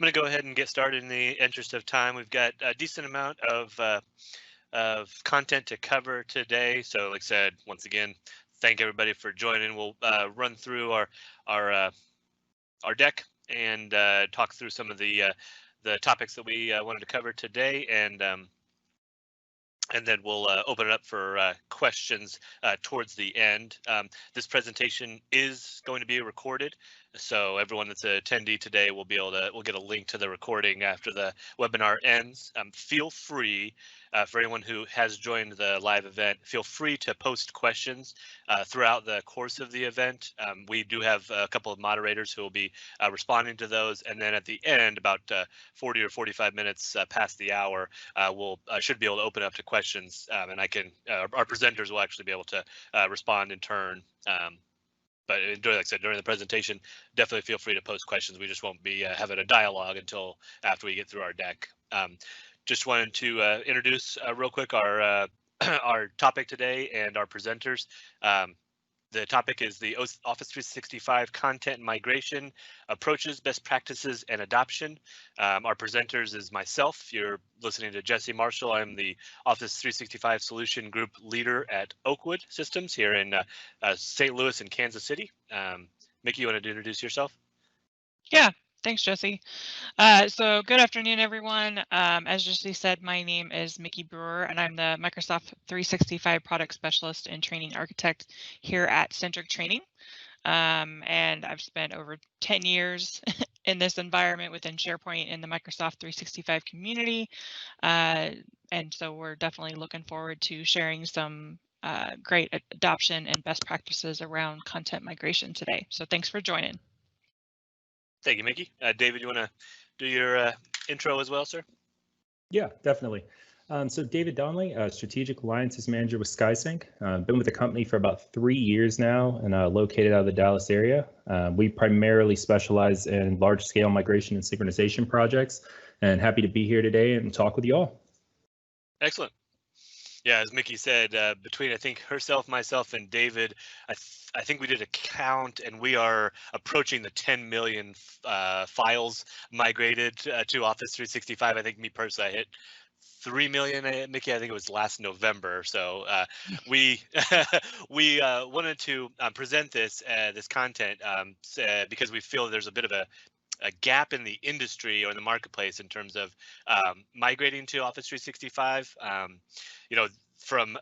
going to go ahead and get started in the interest of time. We've got a decent amount of content to cover today. So like I said, once again, thank everybody for joining. We'll run through our deck and talk through some of the topics that we wanted to cover today, and then we'll open it up for questions towards the end. This presentation is going to be recorded, so everyone that's an attendee today will we'll get a link to the recording after the webinar ends. Feel free, for anyone who has joined the live event, feel free to post questions throughout the course of the event. We do have a couple of moderators who will be responding to those, and then at the end, about 40 or 45 minutes past the hour, we'll should be able to open up to questions, and our presenters will actually be able to respond in turn. But like I said, during the presentation, definitely feel free to post questions. We just won't be having a dialogue until after we get through our deck. Just wanted to introduce real quick our our topic today and our presenters. The topic is the Office 365 content migration approaches, best practices, and adoption. Our presenters is myself. You're listening to Jesse Marshall. I'm the Office 365 Solution Group Leader at Oakwood Systems here in St. Louis and Kansas City. Mickey, you want to introduce yourself? Yeah. Thanks, Jesse. So good afternoon, everyone. As Jesse said, my name is Mickey Brewer, and I'm the Microsoft 365 Product Specialist and Training Architect here at Centric Training. And I've spent over 10 years in this environment within Sharepoint in the Microsoft 365 community. And so we're definitely looking forward to sharing some great adoption and best practices around content migration today. So thanks for joining. Thank you, Mickey. David, you want to do your intro as well, sir? Yeah, definitely. So David Donnelly, Strategic Alliances Manager with SkySync. Been with the company for about 3 years now and located out of the Dallas area. We primarily specialize in large-scale migration and synchronization projects, and happy to be here today and talk with you all. Excellent. Yeah, as Mickey said, between I think herself, myself, and David, I think we did a count, and we are approaching the 10 million files migrated to Office 365. I think me personally, I hit 3 million. Mickey, I think it was last November. So we we wanted to present this content because we feel there's a bit of a gap in the industry or in the marketplace in terms of migrating to Office 365. You know, from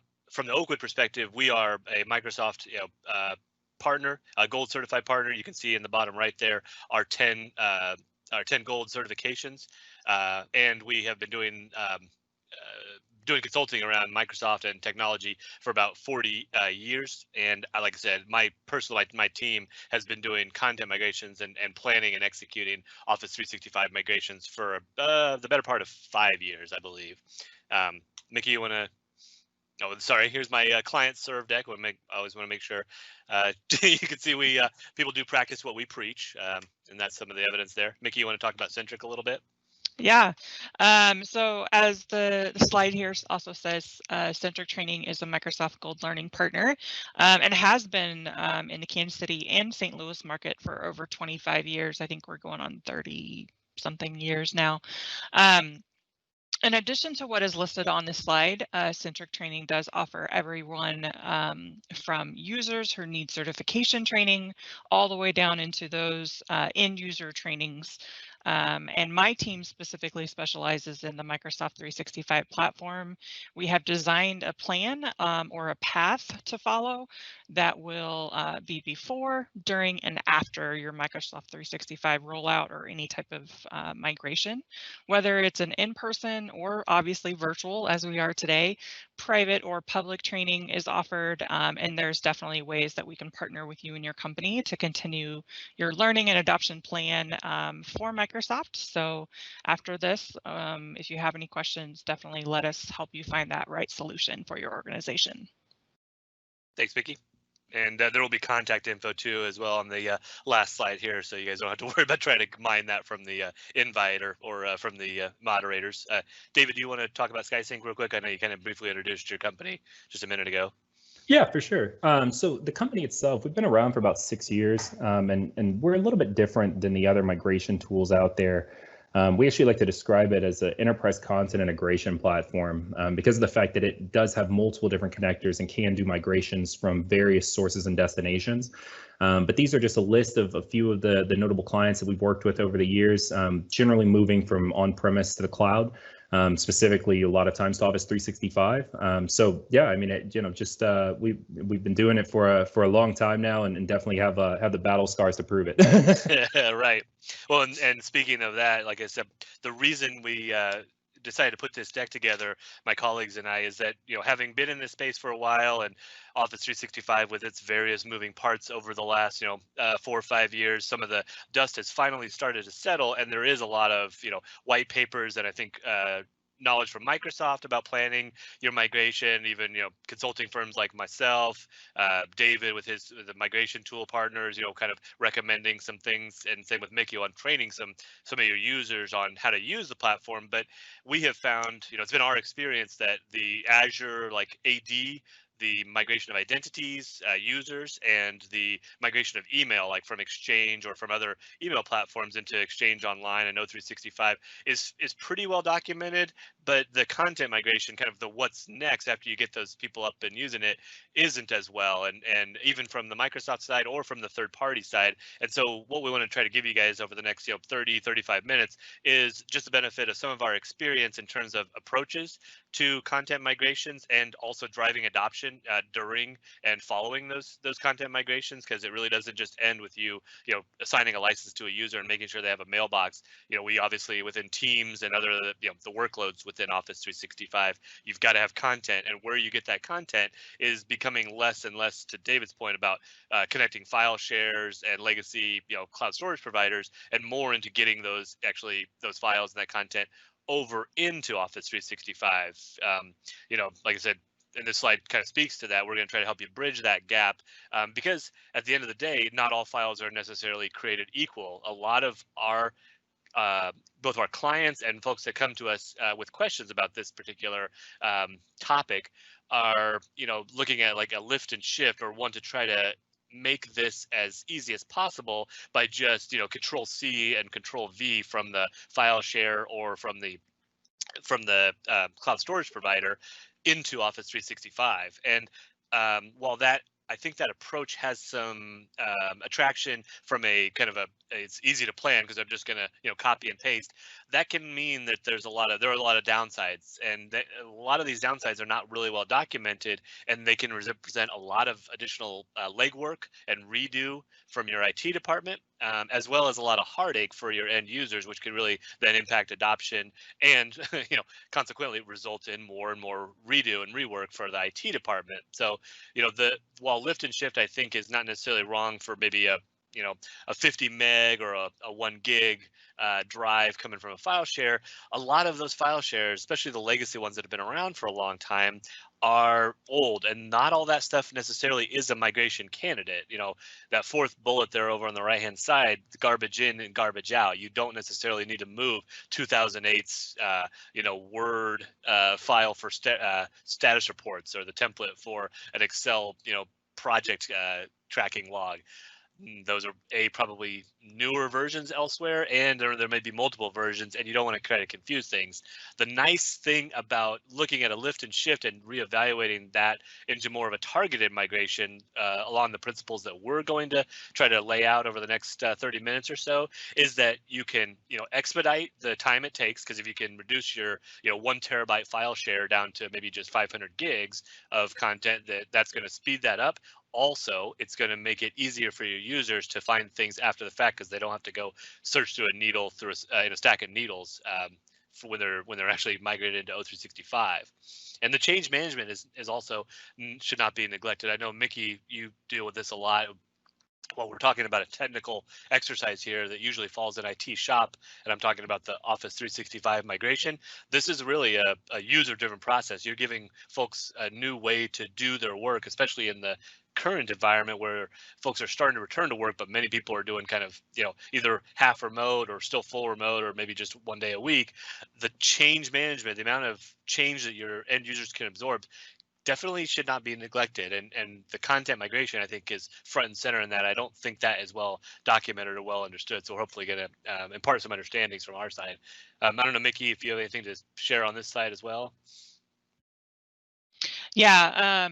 the Oakwood perspective, we are a Microsoft partner, a gold certified partner. You can see in the bottom right there our 10 gold certifications, and we have been doing consulting around Microsoft and technology for about 40 years. And like I said, my team has been doing content migrations and planning and executing Office 365 migrations for the better part of 5 years, I believe. Mickey, you want to? Oh, sorry. Here's my client serve deck. I always want to make sure you can see people do practice what we preach, and that's some of the evidence there. Mickey, you want to talk about Centric a little bit? Yeah, so as the slide here also says, Centric Training is a Microsoft Gold Learning Partner and has been in the Kansas City and St. Louis market for over 25 years. I think we're going on 30-something years now. In addition to what is listed on this slide, Centric Training does offer everyone from users who need certification training all the way down into those end user trainings. And my team specifically specializes in the Microsoft 365 platform. We have designed a plan or a path to follow that will be before, during, and after your Microsoft 365 rollout or any type of migration, whether it's an in-person or obviously virtual as we are today. Private or public training is offered, and there's definitely ways that we can partner with you and your company to continue your learning and adoption plan for Microsoft. So after this, if you have any questions, definitely let us help you find that right solution for your organization. Thanks, Mickey. And there will be contact info too as well on the last slide here, so you guys don't have to worry about trying to mine that from the invite or from the moderators. David, do you want to talk about SkySync real quick? I know you kind of briefly introduced your company just a minute ago. Yeah, for sure. So the company itself, we've been around for about 6 years, and we're a little bit different than the other migration tools out there. We actually like to describe it as an enterprise content integration platform because of the fact that it does have multiple different connectors and can do migrations from various sources and destinations. But these are just a list of a few of the notable clients that we've worked with over the years, generally moving from on-premise to the cloud. Specifically, a lot of times to Office 365. So yeah, I mean, we've been doing it for a long time now, and definitely have the battle scars to prove it. Right. Well, and speaking of that, like I said, the reason we decided to put this deck together, my colleagues and I, is that, having been in this space for a while, and Office 365 with its various moving parts over the last 4 or 5 years, some of the dust has finally started to settle, and there is a lot of white papers, and I think knowledge from Microsoft about planning your migration, even consulting firms like myself, David with the migration tool partners, kind of recommending some things, and same with Mickey on training some of your users on how to use the platform. But we have found, it's been our experience that the Azure AD, the migration of identities, users, and the migration of email, like from Exchange or from other email platforms into Exchange Online and O365, is pretty well documented. But the content migration, kind of the what's next after you get those people up and using it, isn't as well. And even from the Microsoft side or from the third party side. And so what we want to try to give you guys over the next 35 minutes is just the benefit of some of our experience in terms of approaches to content migrations, and also driving adoption during and following those content migrations, because it really doesn't just end with you assigning a license to a user and making sure they have a mailbox. We obviously, within Teams and other the workloads within Office 365, you've got to have content, and where you get that content is becoming less and less, to David's point about connecting file shares and legacy cloud storage providers, and more into getting those files and that content over into Office 365. Like I said, and this slide kind of speaks to that. We're going to try to help you bridge that gap, because at the end of the day, not all files are necessarily created equal. A lot of our both our clients and folks that come to us with questions about this particular topic are looking at like a lift and shift, or want to try to make this as easy as possible by just Control C and Control V from the file share or from the cloud storage provider into Office 365. And while I think that approach has some attraction from a kind of it's easy to plan because I'm just going to copy and paste. That can mean that there are a lot of downsides, and a lot of these downsides are not really well documented, and they can represent a lot of additional legwork and redo from your IT department, as well as a lot of heartache for your end users, which could really then impact adoption, and consequently result in more and more redo and rework for the IT department. So while lift and shift, I think, is not necessarily wrong for maybe a 50 meg or a 1 gig drive coming from a file share, a lot of those file shares, especially the legacy ones that have been around for a long time, are old, and not all that stuff necessarily is a migration candidate. That fourth bullet there over on the right hand side, garbage in and garbage out. You don't necessarily need to move 2008's Word file for status reports, or the template for an Excel project tracking log. Those are probably newer versions elsewhere, and there may be multiple versions, and you don't want to try to confuse things. The nice thing about looking at a lift and shift and reevaluating that into more of a targeted migration along the principles that we're going to try to lay out over the next 30 minutes or so, is that you can expedite the time it takes, because if you can reduce your 1 terabyte file share down to maybe just 500 gigs of content, that's going to speed that up. Also, it's going to make it easier for your users to find things after the fact, because they don't have to go search through a needle in a stack of needles for when they're actually migrated into O365. And the change management is also should not be neglected. I know, Mickey, you deal with this a lot. Well, we're talking about a technical exercise here that usually falls in IT shop, and I'm talking about the Office 365 migration. This is really a user-driven process. You're giving folks a new way to do their work, especially in the current environment where folks are starting to return to work, but many people are doing kind of either half remote or still full remote, or maybe just 1 day a week. The change management, the amount of change that your end users can absorb, definitely should not be neglected. And the content migration, I think, is front and center in that. I don't think that is well documented or well understood. So we're hopefully going to impart some understandings from our side. I don't know, Mickey, if you have anything to share on this side as well. Yeah,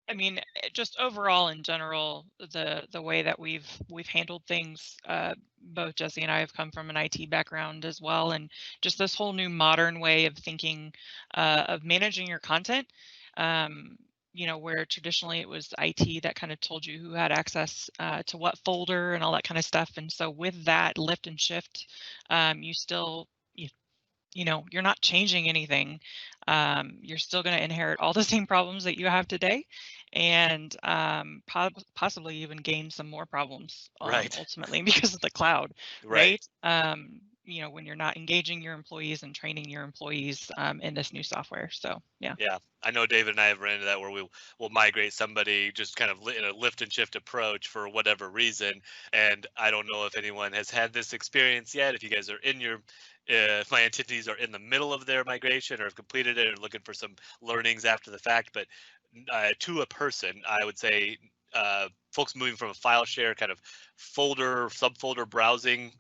I mean, just overall in general, the way that we've handled things, both Jesse and I have come from an IT background as well, and just this whole new modern way of thinking of managing your content. You know, where traditionally it was IT that kind of told you who had access to what folder and all that kind of stuff. And so with that lift and shift, you still you know, you're not changing anything. You're still going to inherit all the same problems that you have today, and possibly even gain some more problems Right. ultimately because of the cloud, Right. You know, when you're not engaging your employees and training your employees in this new software. So, yeah. Yeah, I know David and I have run into that where we'll migrate somebody just kind of in a lift and shift approach for whatever reason. And I don't know if anyone has had this experience yet. If you guys are in your, if my entities are in the middle of their migration or have completed it and looking for some learnings after the fact, but to a person, I would say folks moving from a file share kind of folder, subfolder browsing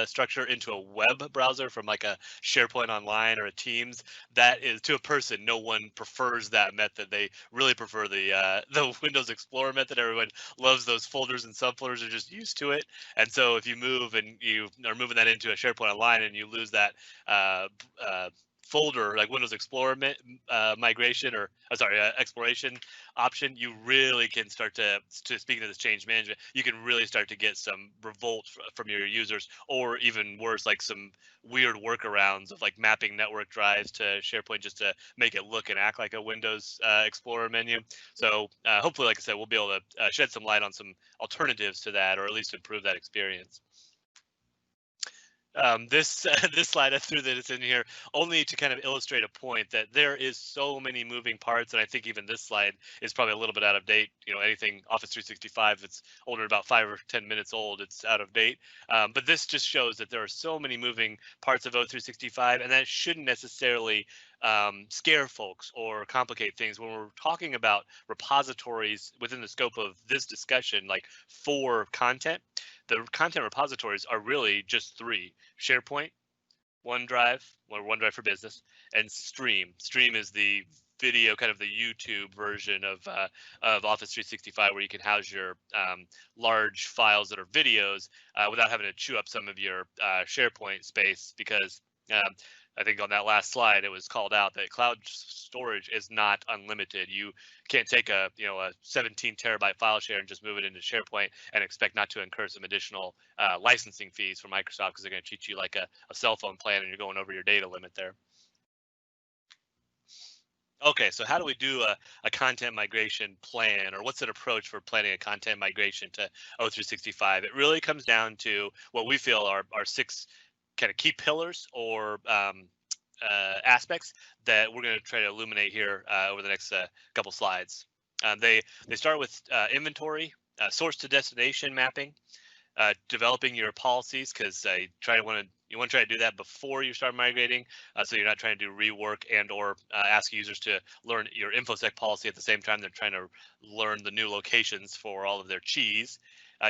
structure into a web browser from like a SharePoint Online or a Teams, that is, to a person, no one prefers that method. They really prefer the Windows Explorer method. Everyone loves those folders and subfolders, are just used to it. And so if you move and you are moving that into a SharePoint Online and you lose that folder, like Windows Explorer migration, or exploration option, you really can start to speaking of this change management, you can really start to get some revolt from your users, or even worse, like some weird workarounds of like mapping network drives to SharePoint just to make it look and act like a Windows Explorer menu. So hopefully, like I said, we'll be able to shed some light on some alternatives to that, or at least improve that experience. This this slide, I threw this in here only to kind of illustrate a point that there is so many moving parts, and I think even this slide is probably a little bit out of date. You know, anything Office 365 that's older, about 5 or 10 minutes old, it's out of date. But this just shows that there are so many moving parts of O365, and that shouldn't necessarily scare folks or complicate things. When we're talking about repositories within the scope of this discussion, like for content, the content repositories are really just three: SharePoint, OneDrive, or OneDrive for Business, and Stream. Stream is the video, kind of the YouTube version of Office 365, where you can house your large files that are videos without having to chew up some of your SharePoint space, because I think on that last slide, it was called out that cloud storage is not unlimited. You can't take a 17 terabyte file share and just move it into SharePoint and expect not to incur some additional licensing fees from Microsoft, because they're going to treat you like a cell phone plan and you're going over your data limit there. Okay, so how do we do a content migration plan, or what's an approach for planning a content migration to O365? It really comes down to what we feel are 6 kind of key pillars or aspects that we're going to try to illuminate here over the next couple slides. They start with inventory, source to destination mapping, developing your policies, because you want to try to do that before you start migrating, so you're not trying to do rework and or ask users to learn your Infosec policy at the same time they're trying to learn the new locations for all of their cheese.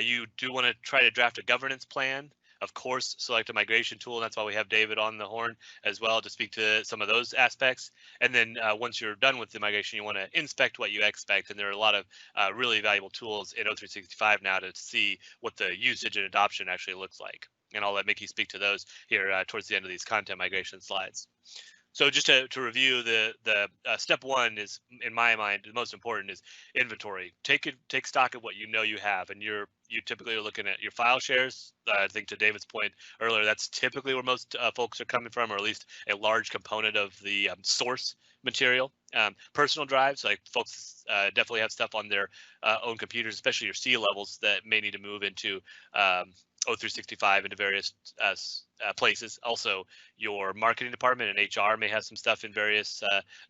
You do want to try to draft a governance plan. Of course, select a migration tool, and that's why we have David on the horn as well to speak to some of those aspects. And then once you're done with the migration, you want to inspect what you expect. And there are a lot of really valuable tools in O365 now to see what the usage and adoption actually looks like. And I'll let Mickey speak to those here towards the end of these content migration slides. So just to review, the step one is, in my mind, the most important is inventory. Take stock of what you know you have, and you typically are looking at your file shares. I think to David's point earlier, that's typically where most folks are coming from, or at least a large component of the source material. Personal drives, like folks definitely have stuff on their own computers, especially your C levels that may need to move into O365 into various places. Also, your marketing department and HR may have some stuff in various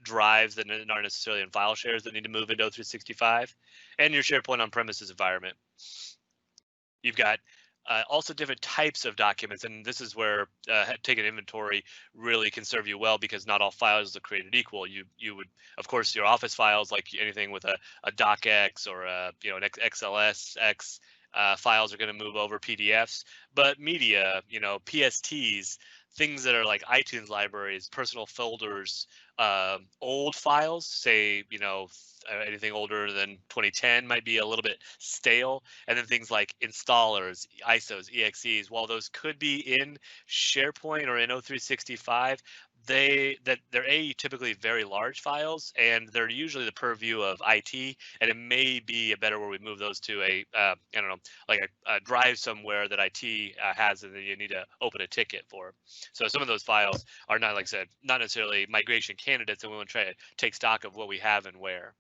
drives that aren't necessarily in file shares that need to move into O365, and your SharePoint on-premises environment. You've got Also different types of documents, and this is where taking inventory really can serve you well, because not all files are created equal. You would, of course, your Office files, like anything with a docx or a, an XLSX files, are going to move over PDFs. But media, PSTs, things that are like iTunes libraries, personal folders, old files, say, anything older than 2010 might be a little bit stale. And then things like installers, ISOs, EXEs, while those could be in SharePoint or in O365, they're typically very large files, and they're usually the purview of IT, and it may be a better where we move those to a I don't know, like a drive somewhere that IT has, and then you need to open a ticket for. So some of those files are not, like I said, not necessarily migration candidates, and we want to try to take stock of what we have and where.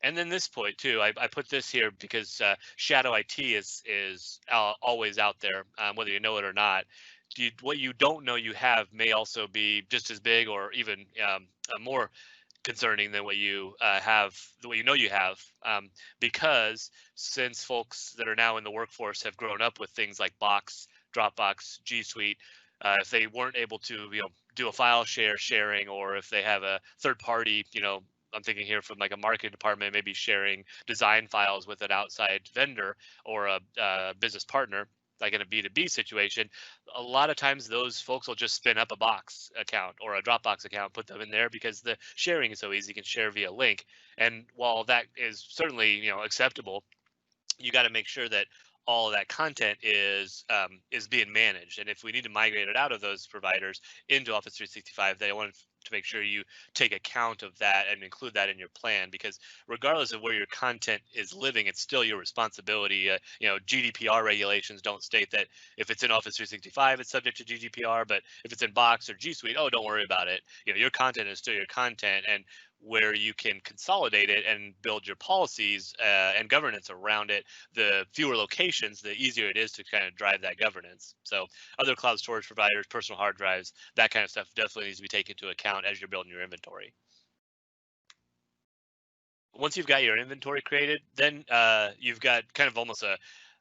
And then this point too, I put this here because shadow IT is always out there, whether you know it or not. What you don't know you have may also be just as big, or even more concerning than what you have, what you know you have, because since folks that are now in the workforce have grown up with things like Box, Dropbox, G Suite, if they weren't able to do a file sharing, or if they have a third party, I'm thinking here from like a marketing department, maybe sharing design files with an outside vendor or a business partner, like in a B2B situation, a lot of times those folks will just spin up a Box account or a Dropbox account, put them in there because the sharing is so easy. You can share via link. And while that is certainly, acceptable, you got to make sure that all of that content is being managed. And if we need to migrate it out of those providers into Office 365, they want to make sure you take account of that and include that in your plan, because regardless of where your content is living, it's still your responsibility. GDPR regulations don't state that if it's in Office 365, it's subject to GDPR, but if it's in Box or G Suite, oh, don't worry about it. Your content is still your content, and where you can consolidate it and build your policies and governance around it, the fewer locations, the easier it is to kind of drive that governance. So other cloud storage providers, personal hard drives, that kind of stuff definitely needs to be taken into account as you're building your inventory. Once you've got your inventory created, then you've got kind of almost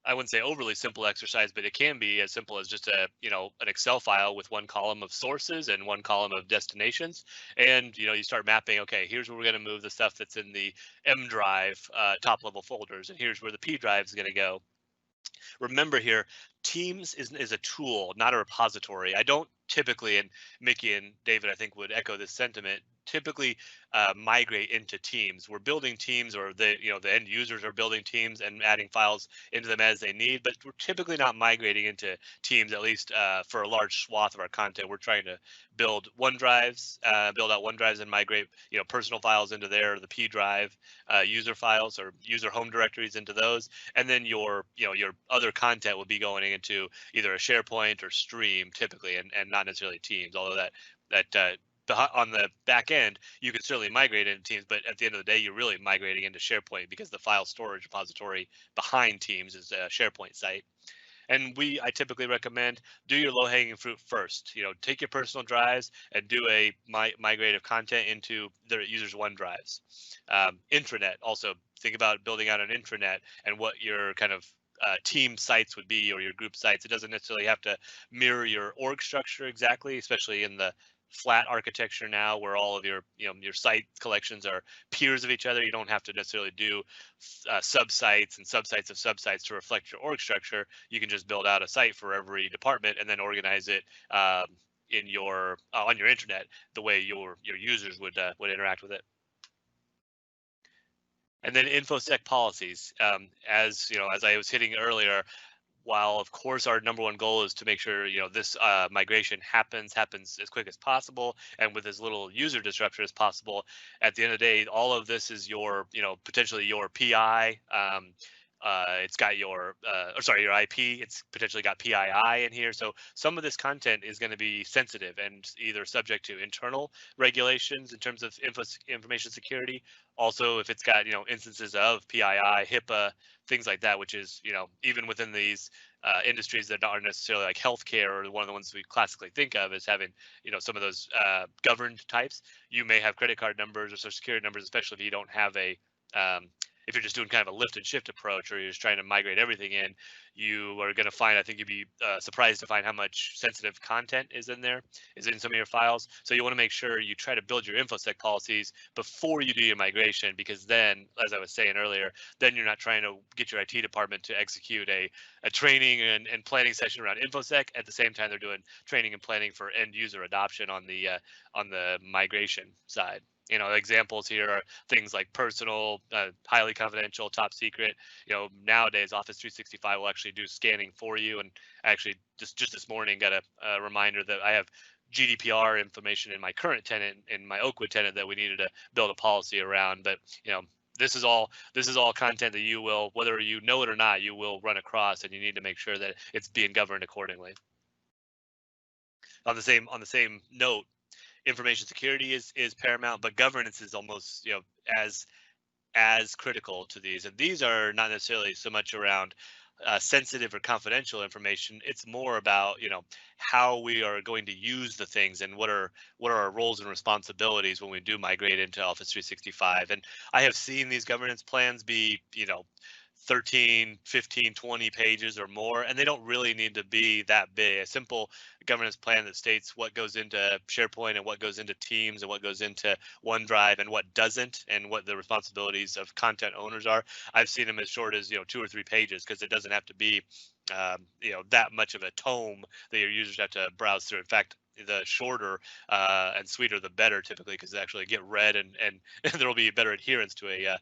I wouldn't say overly simple exercise, but it can be as simple as just an Excel file with one column of sources and one column of destinations. And, you start mapping, okay, here's where we're going to move the stuff that's in the M drive top level folders, and here's where the P drive is going to go. Remember here, Teams is a tool, not a repository. I don't typically, and Mickey and David, I think, would echo this sentiment, typically migrate into Teams. We're building Teams, or the end users are building Teams and adding files into them as they need, but we're typically not migrating into Teams, at least for a large swath of our content. We're trying to build OneDrives, build out OneDrives and migrate personal files into there, the P drive, user files or user home directories into those, and then your other content will be going into either a SharePoint or Stream typically, and not necessarily Teams, although that on the back end, you can certainly migrate into Teams, but at the end of the day, you're really migrating into SharePoint, because the file storage repository behind Teams is a SharePoint site. And I typically recommend do your low-hanging fruit first. Take your personal drives and do a migrate of content into their users' OneDrives. Intranet, also think about building out an intranet and what your kind of team sites would be, or your group sites. It doesn't necessarily have to mirror your org structure exactly, especially in the flat architecture now, where all of your your site collections are peers of each other. You don't have to necessarily do subsites and subsites of subsites to reflect your org structure. You can just build out a site for every department and then organize it in your on your intranet the way your users would interact with it. And then Infosec policies, as I was hitting earlier, while of course our number one goal is to make sure this migration happens as quick as possible and with as little user disruption as possible, at the end of the day, all of this is your potentially your PI. It's got your your IP. It's potentially got PII in here. So some of this content is going to be sensitive and either subject to internal regulations in terms of information security. Also, if it's got instances of PII, HIPAA, things like that, which is even within these industries that aren't necessarily like healthcare, or one of the ones we classically think of as having some of those governed types. You may have credit card numbers or social security numbers, especially if you don't have a if you're just doing kind of a lift and shift approach, or you're just trying to migrate everything in, you are going to find, I think you'd be surprised to find how much sensitive content is in some of your files. So you want to make sure you try to build your Infosec policies before you do your migration, because then, as I was saying earlier, then you're not trying to get your IT department to execute a training and planning session around Infosec at the same time they're doing training and planning for end user adoption on the migration side. You know, examples here are things like personal, highly confidential, top secret. You know, nowadays Office 365 will actually do scanning for you. And actually, just this morning, got a reminder that I have GDPR information in my current tenant, in my Oakwood tenant, that we needed to build a policy around. But you know, this is all content that you will, whether you know it or not, you will run across, and you need to make sure that it's being governed accordingly. On the same note, information security is paramount, but governance is almost, you know, as critical to these. And these are not necessarily so much around sensitive or confidential information. It's more about, you know, how we are going to use the things and what are our roles and responsibilities when we do migrate into Office 365. And I have seen these governance plans be, you know, 13, 15, 20 pages or more, and they don't really need to be that big. A simple governance plan that states what goes into SharePoint and what goes into Teams and what goes into OneDrive and what doesn't, and what the responsibilities of content owners are. I've seen them as short as, you know, 2 or 3 pages, because it doesn't have to be you know, that much of a tome that your users have to browse through. In fact, the shorter and sweeter the better, typically, because they actually get read, and there will be better adherence to a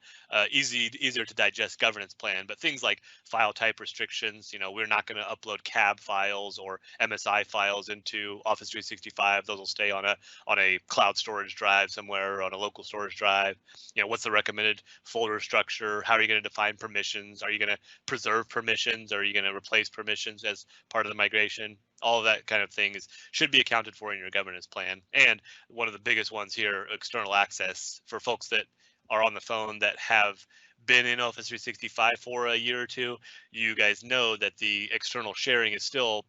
easier to digest governance plan. But things like file type restrictions, you know, we're not going to upload CAB files or MSI files into Office 365. Those will stay on a cloud storage drive somewhere, or on a local storage drive. You know, what's the recommended folder structure? How are you going to define permissions? Are you going to preserve permissions? Are you going to replace permissions as part of the migration? All of that kind of thing should be accounted for in your governance plan. And one of the biggest ones here, external access. For folks that are on the phone that have been in Office 365 for a year or two, you guys know that the external sharing is still,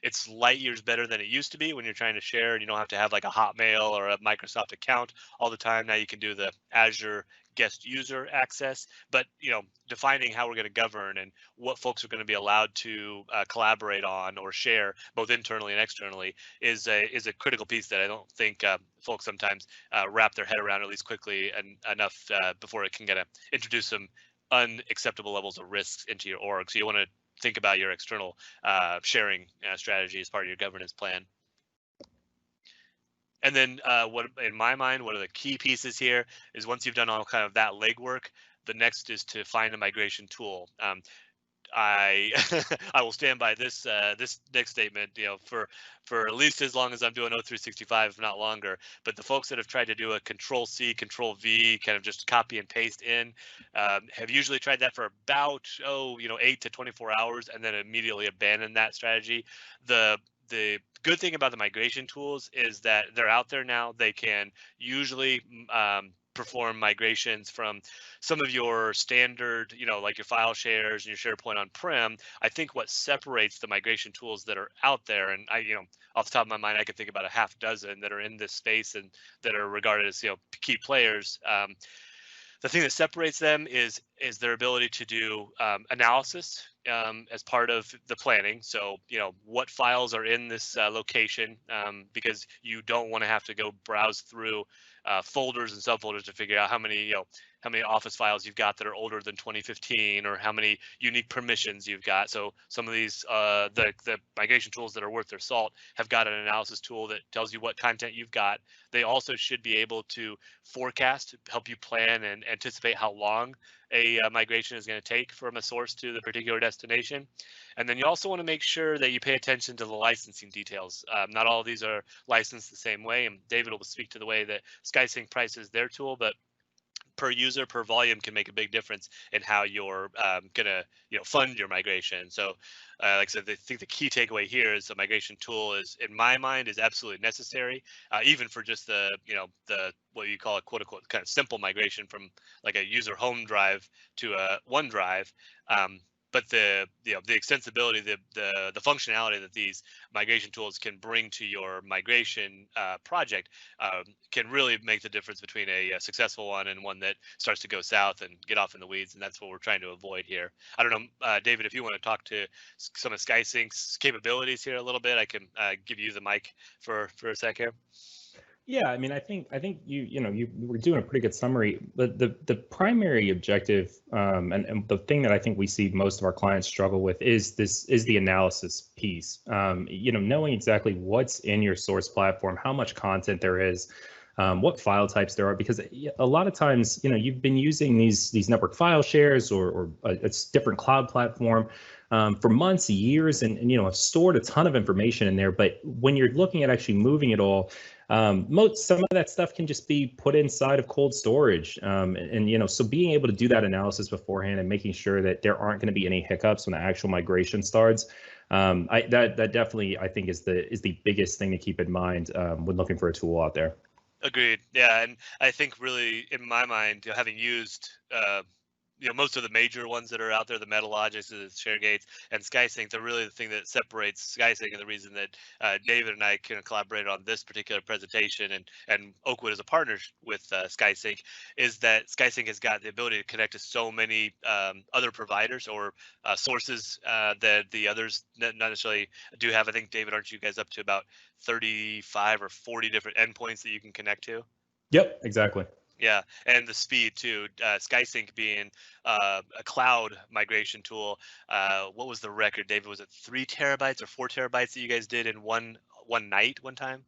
it's light years better than it used to be when you're trying to share, and you don't have to have like a Hotmail or a Microsoft account all the time. Now you can do the Azure guest user access, but, you know, defining how we're going to govern and what folks are going to be allowed to collaborate on or share both internally and externally is a critical piece that I don't think folks sometimes wrap their head around, at least quickly and enough, before it can introduce some unacceptable levels of risks into your org. So you want to think about your external sharing strategy as part of your governance plan. And then what, in my mind, one of the key pieces here is, once you've done all kind of that legwork, the next is to find a migration tool. I I will stand by this this next statement, you know, for at least as long as I'm doing O365, if not longer. But the folks that have tried to do a Control-C, Control-V, kind of just copy and paste in, have usually tried that for about 8 to 24 hours, and then immediately abandon that strategy. The good thing about the migration tools is that they're out there now. They can usually perform migrations from some of your standard, you know, like your file shares and your SharePoint on-prem. I think what separates the migration tools that are out there, and I, you know, off the top of my mind, I could think about a half dozen that are in this space and that are regarded as, you know, key players. The thing that separates them is their ability to do analysis as part of the planning. So, you know, what files are in this location, because you don't want to have to go browse through folders and subfolders to figure out how many Office files you've got that are older than 2015, or how many unique permissions you've got. So some of these the migration tools that are worth their salt have got an analysis tool that tells you what content you've got. They also should be able to forecast, help you plan and anticipate how long a migration is going to take from a source to the particular destination. And then you also want to make sure that you pay attention to the licensing details. Not all of these are licensed the same way, and David will speak to the way that SkySync prices their tool, but per user, per volume can make a big difference in how you're gonna, you know, fund your migration. So like I said, I think the key takeaway here is the migration tool is, in my mind, is absolutely necessary, even for just the, you know, the what you call a quote unquote kind of simple migration from like a user home drive to a OneDrive. but the extensibility, the functionality that these migration tools can bring to your migration project can really make the difference between a successful one and one that starts to go south and get off in the weeds. And that's what we're trying to avoid here. I don't know, David, if you want to talk to some of SkySync's capabilities here a little bit, I can give you the mic for a sec here. Yeah, I mean, I think you were doing a pretty good summary. But the primary objective and the thing that I think we see most of our clients struggle with is the analysis piece. Knowing exactly what's in your source platform, how much content there is, what file types there are, because a lot of times you've been using these network file shares or a different cloud platform for months, years, and have stored a ton of information in there. But when you're looking at actually moving it all, some of that stuff can just be put inside of cold storage, so being able to do that analysis beforehand and making sure that there aren't going to be any hiccups when the actual migration starts, that definitely I think is the biggest thing to keep in mind when looking for a tool out there. Agreed. Yeah, and I think really in my mind, having used most of the major ones that are out there, the Metalogics, the ShareGates, and SkySync, they're really the thing that separates SkySync, and the reason that David and I can collaborate on this particular presentation, and Oakwood is a partner with SkySync, is that SkySync has got the ability to connect to so many other providers or sources that the others not necessarily do have. I think, David, aren't you guys up to about 35 or 40 different endpoints that you can connect to? Yep, exactly. Yeah, and the speed too. SkySync being a cloud migration tool. What was the record, David? Was it 3 terabytes or 4 terabytes that you guys did in one night, one time?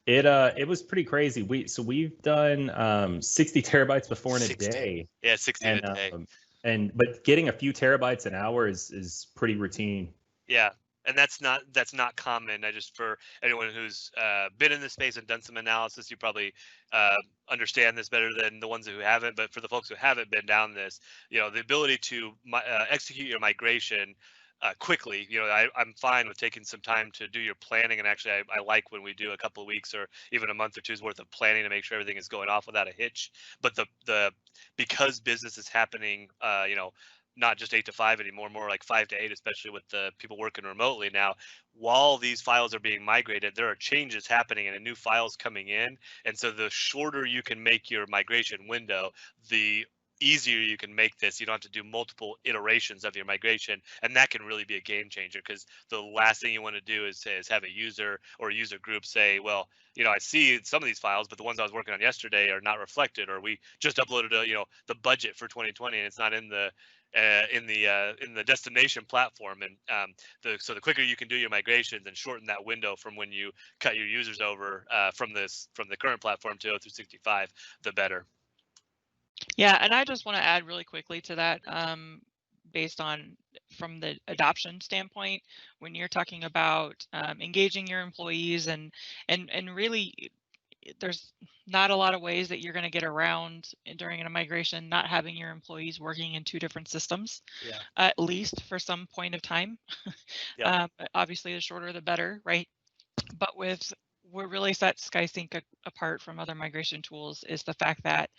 It was pretty crazy. We've done 60 terabytes before in a 60. day. Yeah, 60 in a day. But getting a few terabytes an hour is pretty routine. Yeah, and that's not common. Just for anyone who's been in this space and done some analysis, you probably understand this better than the ones who haven't. But for the folks who haven't been down this, the ability to execute your migration quickly. I'm fine with taking some time to do your planning, and actually I like when we do a couple of weeks or even a month or two's worth of planning to make sure everything is going off without a hitch. But because business is happening, not just 8 to 5 anymore, more like 5 to 8, especially with the people working remotely now. While these files are being migrated, there are changes happening and new files coming in. And so the shorter you can make your migration window, the easier you can make this. You don't have to do multiple iterations of your migration, and that can really be a game changer, because the last thing you want to do is have a user or a user group say, well, I see some of these files, but the ones I was working on yesterday are not reflected, or we just uploaded the budget for 2020 and it's not in the destination platform. And so the quicker you can do your migrations and shorten that window from when you cut your users over from the current platform to 365, the better. Yeah, and I just want to add really quickly to that, based on from the adoption standpoint, when you're talking about engaging your employees and really, there's not a lot of ways that you're going to get around during a migration not having your employees working in 2 different systems, at least for some point of time. Yeah. Obviously, the shorter the better, right? But what really sets SkySync apart from other migration tools is the fact that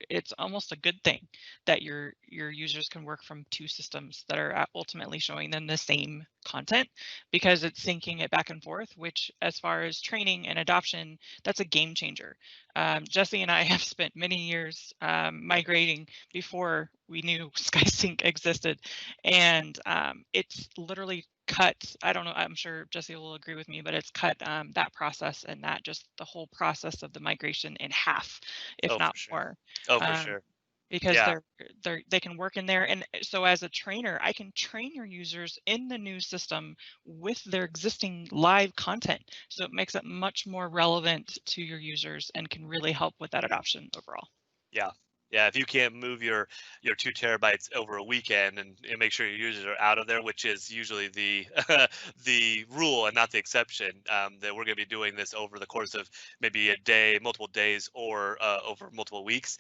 it's almost a good thing that your users can work from 2 systems that are ultimately showing them the same content, because it's syncing it back and forth, which, as far as training and adoption, that's a game changer. Jesse and I have spent many years migrating before we knew SkySync existed, and it's literally cut, I don't know, I'm sure Jesse will agree with me, but it's cut that process and that just the whole process of the migration in half, if not more. Oh, for sure. Because they can work in there. And so as a trainer, I can train your users in the new system with their existing live content. So it makes it much more relevant to your users and can really help with that adoption overall. Yeah. Yeah, if you can't move your 2 terabytes over a weekend and make sure your users are out of there, which is usually the the rule and not the exception, that we're going to be doing this over the course of maybe a day, multiple days, or over multiple weeks.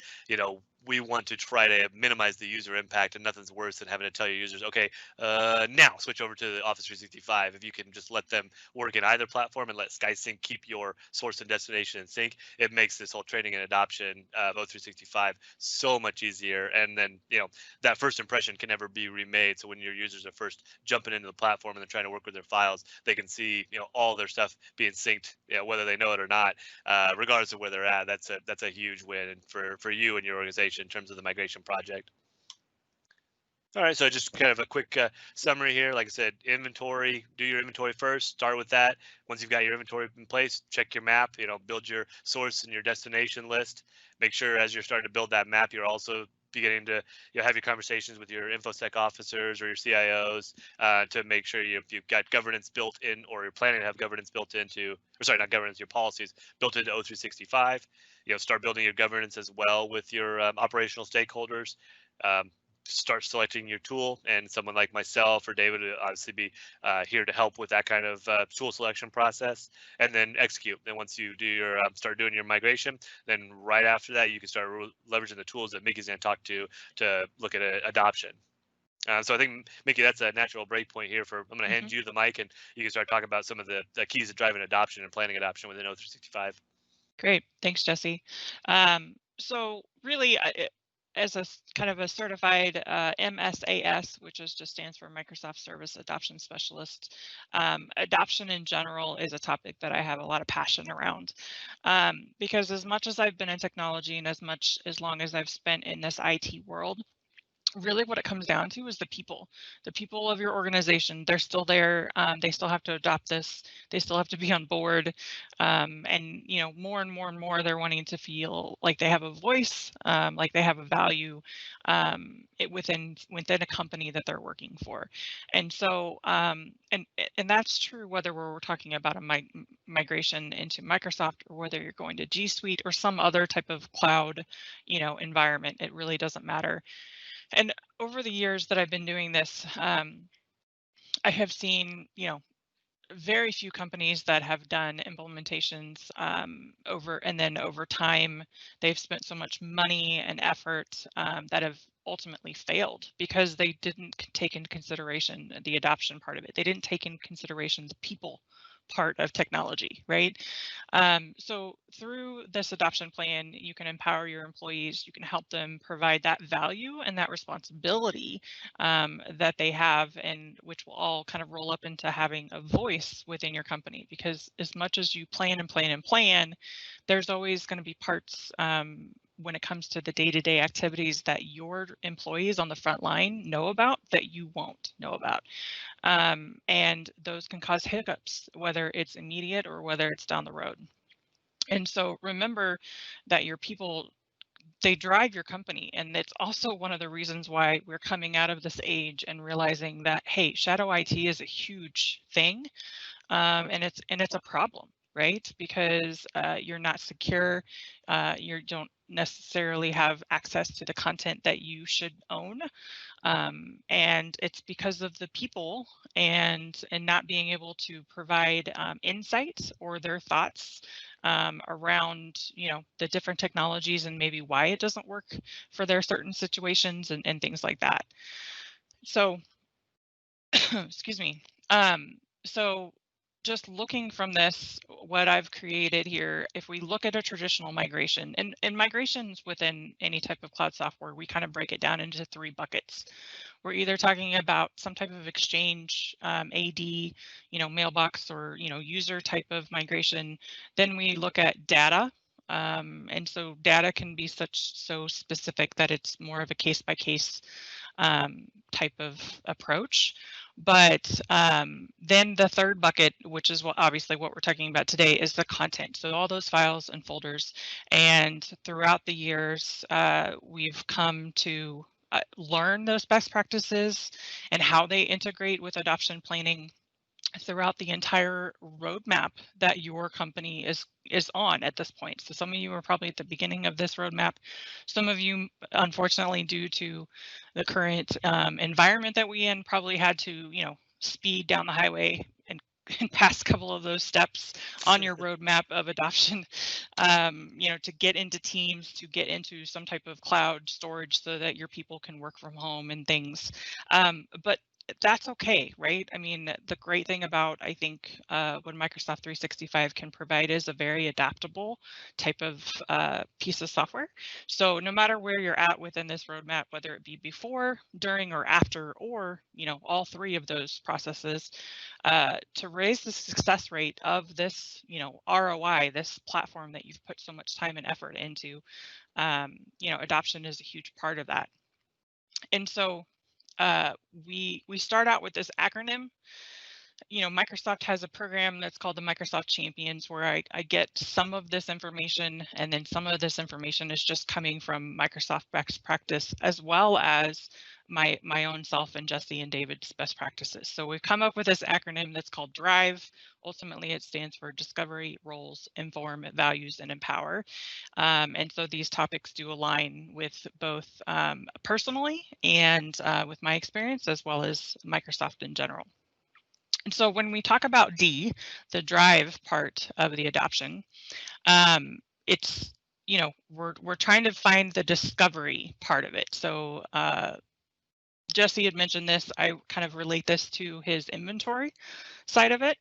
we want to try to minimize the user impact, and nothing's worse than having to tell your users, okay, now switch over to the Office 365. If you can just let them work in either platform and let SkySync keep your source and destination in sync, it makes this whole training and adoption of O365 so much easier. And then, that first impression can never be remade. So when your users are first jumping into the platform and they're trying to work with their files, they can see, all their stuff being synced, whether they know it or not, regardless of where they're at. That's a huge win for you and your organization in terms of the migration project. All right, so just kind of a quick summary here. Like I said, inventory, do your inventory first, start with that. Once you've got your inventory in place, check your map, build your source and your destination list. Make sure as you're starting to build that map, you're also beginning to have your conversations with your Infosec officers or your CIOs to make sure you've got governance built in, or you're planning to have governance built into, or sorry, not governance, your policies built into O365. Start building your governance as well with your operational stakeholders. Start selecting your tool, and someone like myself or David would obviously be here to help with that kind of tool selection process, and then execute. And once you do your start doing your migration, then right after that you can start leveraging the tools that Mickey's going to talk to look at adoption. So I think, Mickey, that's a natural break point here. I'm going to hand you the mic, and you can start talking about some of the keys to driving adoption and planning adoption within O365. Great, thanks, Jesse. So really, as a kind of a certified MSAS, which just stands for Microsoft Service Adoption Specialist, adoption in general is a topic that I have a lot of passion around, because as much as I've been in technology and as long as I've spent in this IT world, really what it comes down to is the people of your organization. They're still there. They still have to adopt this. They still have to be on board. And more and more and more, they're wanting to feel like they have a voice, like they have a value within a company that they're working for. And so, and that's true whether we're talking about a migration into Microsoft, or whether you're going to G Suite or some other type of cloud, environment. It really doesn't matter. And over the years that I've been doing this, I have seen, very few companies that have done implementations over time, they've spent so much money and effort that have ultimately failed because they didn't take into consideration the adoption part of it. They didn't take into consideration the people part of technology, right? So through this adoption plan, you can empower your employees, you can help them provide that value and that responsibility that they have, and which will all kind of roll up into having a voice within your company. Because as much as you plan and plan and plan, there's always going to be parts when it comes to the day-to-day activities that your employees on the front line know about that you won't know about. And those can cause hiccups, whether it's immediate or whether it's down the road. And so remember that your people, they drive your company. And it's also one of the reasons why we're coming out of this age and realizing that, hey, shadow IT is a huge thing. And it's a problem, right? Because you're not secure, you don't necessarily have access to the content that you should own. And it's because of the people and not being able to provide insights or their thoughts around, the different technologies and maybe why it doesn't work for their certain situations and things like that. So, excuse me. So just looking from this, what I've created here, if we look at a traditional migration, and migrations within any type of cloud software, we kind of break it down into 3 buckets. We're either talking about some type of exchange, AD, mailbox, or, user type of migration. Then we look at data. And so data can be so specific that it's more of a case-by-case type of approach. But then the third bucket, which is obviously what we're talking about today, is the content. So all those files and folders. And throughout the years, we've come to learn those best practices and how they integrate with adoption planning throughout the entire roadmap that your company is on at this point. So some of you are probably at the beginning of this roadmap. Some of you, unfortunately, due to the current environment that we in, probably had to, speed down the highway and pass a couple of those steps on your roadmap of adoption, to get into Teams, to get into some type of cloud storage so that your people can work from home and things. But that's okay, right? I mean, the great thing about, I think, what Microsoft 365 can provide is a very adaptable type of piece of software. So no matter where you're at within this roadmap, whether it be before, during, or after, or, all three of those processes, to raise the success rate of this, ROI, this platform that you've put so much time and effort into, adoption is a huge part of that. And so we start out with this acronym. Microsoft has a program that's called the Microsoft Champions, where I get some of this information, and then some of this information is just coming from Microsoft best practice, as well as my own self and Jesse and David's best practices. So we've come up with this acronym that's called DRIVE. Ultimately, it stands for Discovery, Roles, Inform, Values, and Empower. And so these topics do align with both personally and with my experience, as well as Microsoft in general. And so when we talk about D, the drive part of the adoption, it's, we're trying to find the discovery part of it. So Jesse had mentioned this. I kind of relate this to his inventory side of it.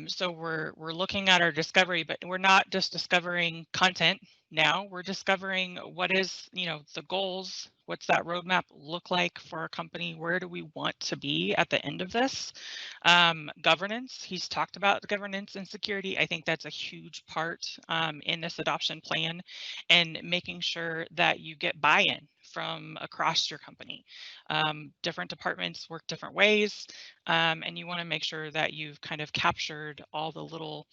So we're looking at our discovery, but we're not just discovering content. Now we're discovering what is, the goals. What's that roadmap look like for our company? Where do we want to be at the end of this? Governance. He's talked about governance and security. I think that's a huge part in this adoption plan, and making sure that you get buy-in from across your company. Different departments work different ways, and you want to make sure that you've kind of captured all the little,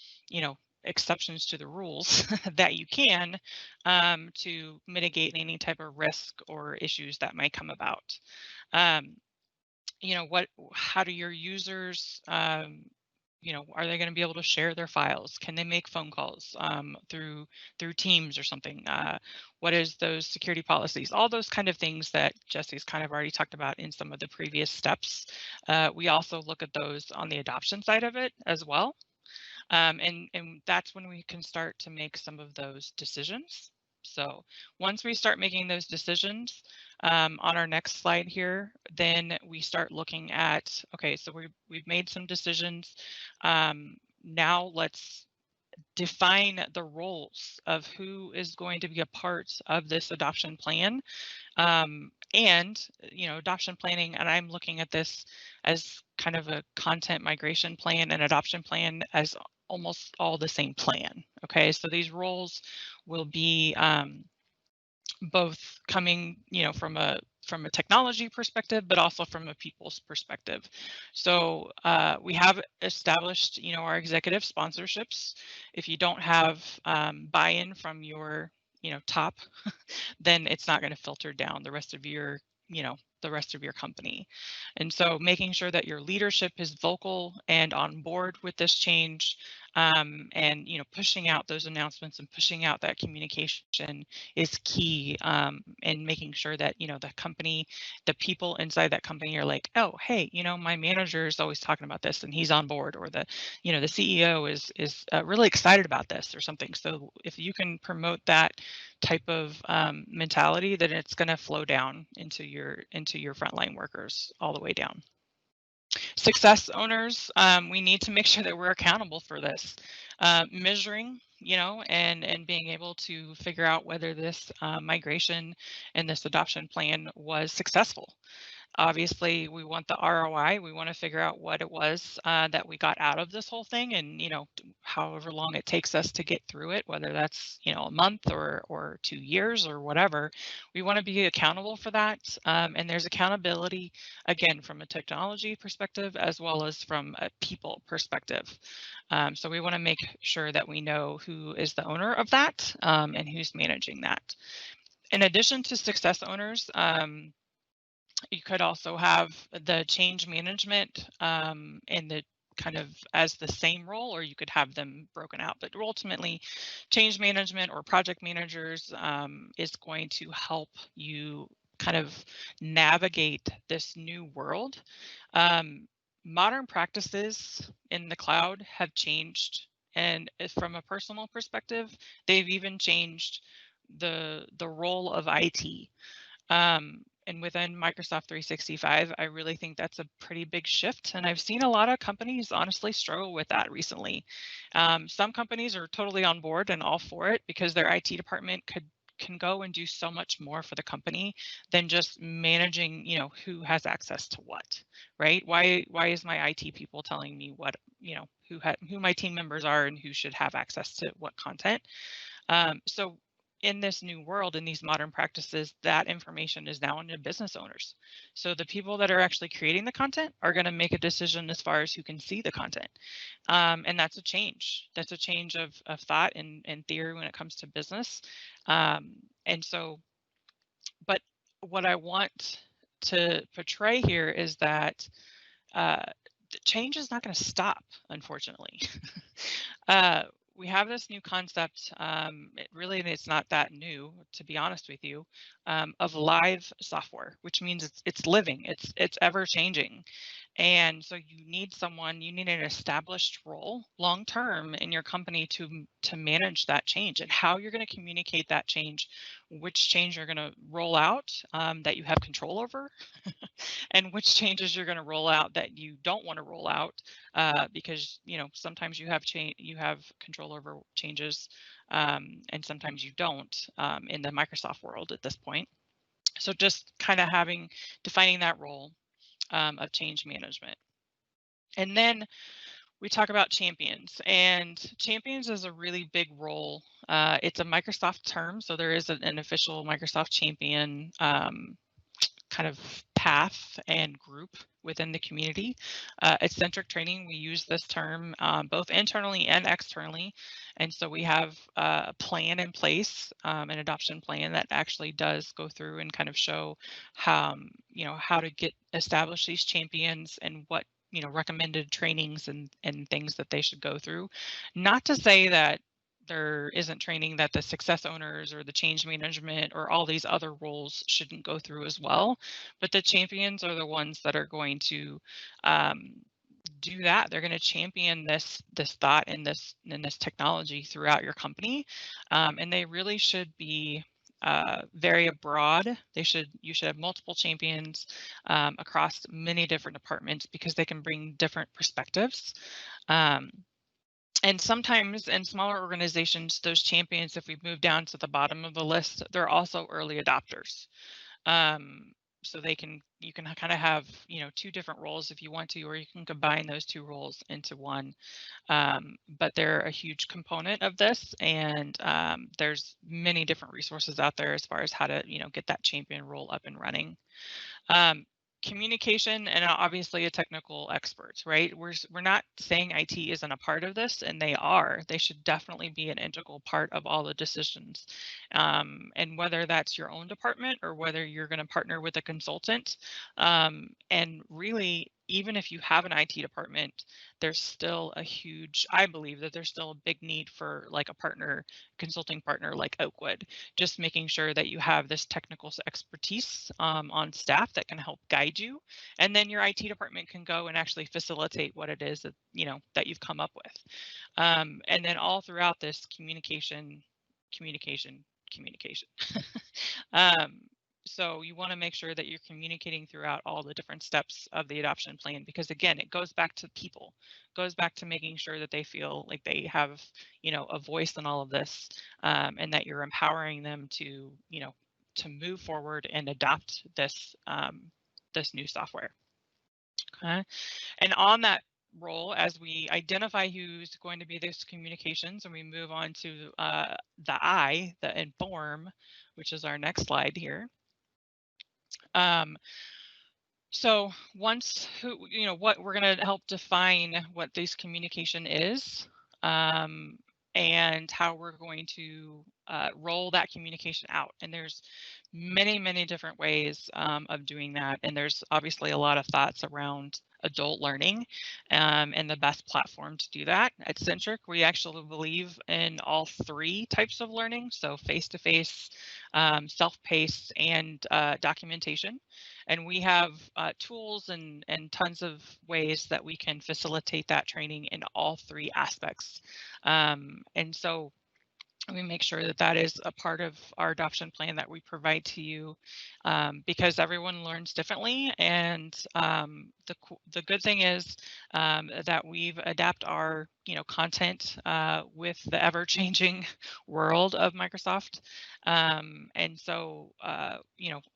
exceptions to the rules that you can to mitigate any type of risk or issues that might come about. How do your users, are they going to be able to share their files? Can they make phone calls through Teams or something? What is those security policies? All those kind of things that Jesse's kind of already talked about in some of the previous steps. We also look at those on the adoption side of it as well. And that's when we can start to make some of those decisions. So once we start making those decisions, on our next slide here, then we start looking at, okay, so we've made some decisions. Now let's define the roles of who is going to be a part of this adoption plan. And, adoption planning, and I'm looking at this as kind of a content migration plan and adoption plan as almost all the same plan. Okay, so these roles will be both coming, from a technology perspective, but also from a people's perspective. So we have established, our executive sponsorships. If you don't have buy-in from your, top, then it's not going to filter down the rest of your, the rest of your company. And so making sure that your leadership is vocal and on board with this change, and pushing out those announcements and pushing out that communication is key, and making sure that the company, the people inside that company are like, oh, hey, my manager is always talking about this and he's on board, or the the CEO is really excited about this or something. So if you can promote that type of mentality, then it's going to flow down into your frontline workers all the way down. Success owners, we need to make sure that we're accountable for this, measuring, and being able to figure out whether this migration and this adoption plan was successful. Obviously, we want the ROI. We want to figure out what it was that we got out of this whole thing, and however long it takes us to get through it, whether that's a month or 2 years or whatever. We want to be accountable for that, and there's accountability again from a technology perspective as well as from a people perspective. So we want to make sure that we know who is the owner of that, and who's managing that. In addition to success owners, you could also have the change management in the kind of as the same role, or you could have them broken out. But ultimately, change management or project managers is going to help you kind of navigate this new world. modern practices in the cloud have changed, and from a personal perspective, they've even changed the role of IT. And within Microsoft 365, I really think that's a pretty big shift. And I've seen a lot of companies honestly struggle with that recently. Some companies are totally on board and all for it because their IT department can go and do so much more for the company than just managing, who has access to what, right? Why is my IT people telling me what, who my team members are and who should have access to what content? So in this new world, in these modern practices, that information is now in the business owners. So the people that are actually creating the content are going to make a decision as far as who can see the content. And that's a change. That's a change of thought and theory when it comes to business. And so, but what I want to portray here is that change is not going to stop, unfortunately. We have this new concept, it's not that new, to be honest with you, of live software, which means it's living, it's ever changing. And so you need an established role long term in your company to manage that change and how you're going to communicate that change, which change you're going to roll out that you have control over, and which changes you're going to roll out that you don't want to roll out because sometimes you have control over changes and sometimes you don't in the Microsoft world at this point. So just kind of defining that role of change management. And then we talk about champions, and champions is a really big role. It's a Microsoft term, so there is an official Microsoft champion kind of path and group within the community. At Centric Training, we use this term both internally and externally. And so we have a plan in place, an adoption plan that actually does go through and kind of show how to establish these champions and what recommended trainings and things that they should go through. Not to say that there isn't training that the success owners or the change management or all these other roles shouldn't go through as well. But the champions are the ones that are going to do that. They're going to champion this thought and this technology throughout your company. And they really should be very broad. You should have multiple champions across many different departments because they can bring different perspectives. And sometimes in smaller organizations, those champions, if we move down to the bottom of the list, they're also early adopters. So you can kind of have, two different roles if you want to, or you can combine those two roles into one. But they're a huge component of this, and there's many different resources out there as far as how to, get that champion role up and running. Communication and obviously a technical expert, right? We're not saying IT isn't a part of this, and they are. They should definitely be an integral part of all the decisions. And whether that's your own department or whether you're going to partner with a consultant, and really, even if you have an IT department, there's still I believe that there's still a big need for like a consulting partner like Oakwood, just making sure that you have this technical expertise on staff that can help guide you. And then your IT department can go and actually facilitate what it is that, that you've come up with. And then all throughout this communication. So you want to make sure that you're communicating throughout all the different steps of the adoption plan, because again, it goes back to people, goes back to making sure that they feel like they have, a voice in all of this, and that you're empowering them to, to move forward and adopt this, this new software. Okay. And on that role, as we identify who's going to be those communications, and we move on to the inform, which is our next slide here. So once what we're going to help define what this communication is, and how we're going to roll that communication out. And there's many different ways of doing that. And there's obviously a lot of thoughts around adult learning, and the best platform to do that. At Centric, we actually believe in all three types of learning, so face-to-face, self-paced, and documentation. And we have tools and tons of ways that we can facilitate that training in all three aspects. And so we make sure that that is a part of our adoption plan that we provide to you, because everyone learns differently. And the good thing is that we've adapt our content with the ever-changing world of Microsoft. And so